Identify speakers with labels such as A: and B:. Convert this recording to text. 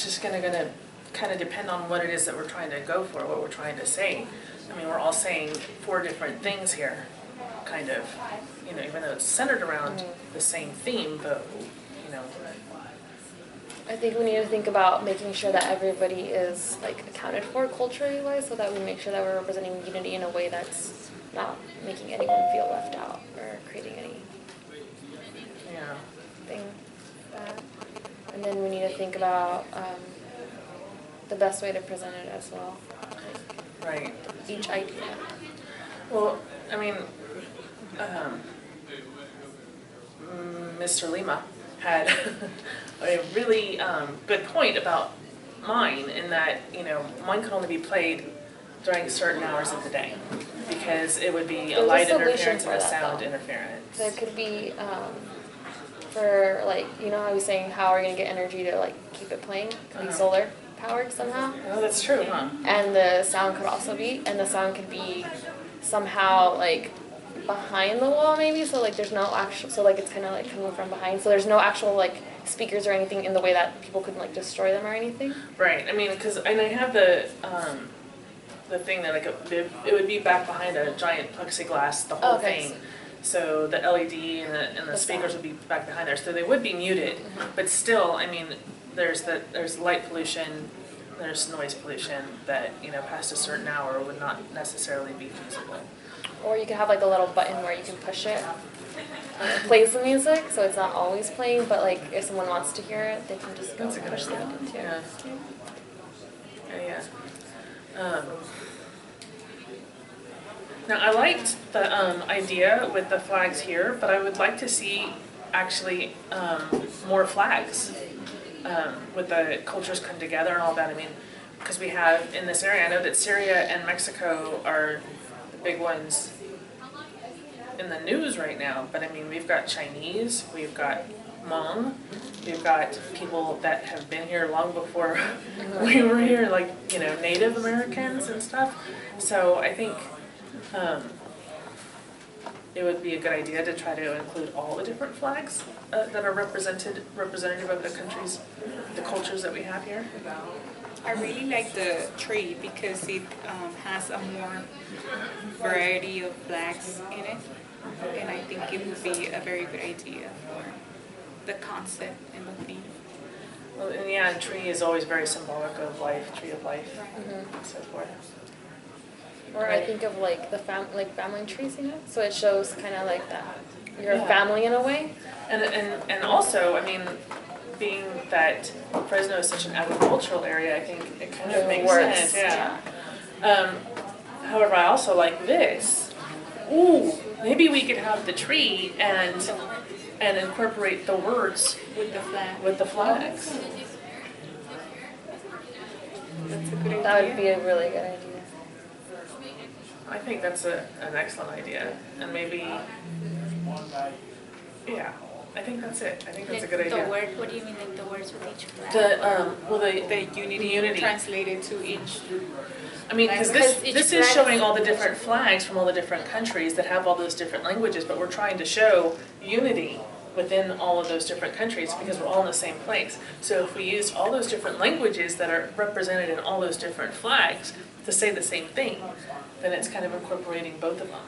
A: just gonna kind of depend on what it is that we're trying to go for, what we're trying to say. I mean, we're all saying 4 different things here, kind of, you know, even though it's centered around the same theme, but, you know.
B: I think we need to think about making sure that everybody is like accounted for culturally wise, so that we make sure that we're representing unity in a way that's not making anyone feel left out or creating any thing bad. And then we need to think about the best way to present it as well.
A: Right.
B: Each idea.
A: Well, I mean, Mr. Lima had a really good point about mine, in that, you know, mine could only be played during certain hours of the day because it would be a light interference and a sound interference.
B: There could be, for like, you know how I was saying, how are we going to get energy to like keep it playing? It could be solar powered somehow.
A: Oh, that's true, huh?
B: And the sound could also be, and the sound could be somehow like behind the wall maybe, so like there's no actual, so like it's kind of like coming from behind, so there's no actual like speakers or anything in the way that people couldn't like destroy them or anything.
A: Right, I mean, because, and I have the thing that like it would be back behind a giant plexiglass, the whole thing. So the LED and the speakers would be back behind there, so they would be muted, but still, I mean, there's light pollution, there's noise pollution that, you know, past a certain hour would not necessarily be feasible.
B: Or you could have like a little button where you can push it and it plays the music, so it's not always playing, but like if someone wants to hear it, they can just go push the button too.
A: Yeah. Now, I liked the idea with the flags here, but I would like to see actually more flags with the cultures come together and all that. I mean, because we have in this area, I know that Syria and Mexico are the big ones in the news right now, but I mean, we've got Chinese, we've got Hmong, we've got people that have been here long before we were here, like, you know, Native Americans and stuff. So I think it would be a good idea to try to include all the different flags that are representative of the countries, the cultures that we have here.
C: I really like the tree because it has a more variety of flags in it, and I think it would be a very good idea for the concept and the theme.
A: Well, and yeah, a tree is always very symbolic of life, tree of life, and so forth.
B: Or I think of like the family trees, you know, so it shows kind of like that you're a family in a way.
A: And also, I mean, being that Fresno is such an agricultural area, I think it kind of makes sense. Yeah. However, I also like this. Ooh, maybe we could have the tree and incorporate the words
C: With the flag.
A: with the flags.
C: That's a good idea.
B: That would be a really good idea.
A: I think that's an excellent idea, and maybe, yeah, I think that's it. I think that's a good idea.
D: The word, what do you mean, like the words with each flag?
A: The unity
C: translated to each.
A: I mean, because this is showing all the different flags from all the different countries that have all those different languages, but we're trying to show unity within all of those different countries because we're all in the same place. So if we used all those different languages that are represented in all those different flags to say the same thing, then it's kind of incorporating both of them.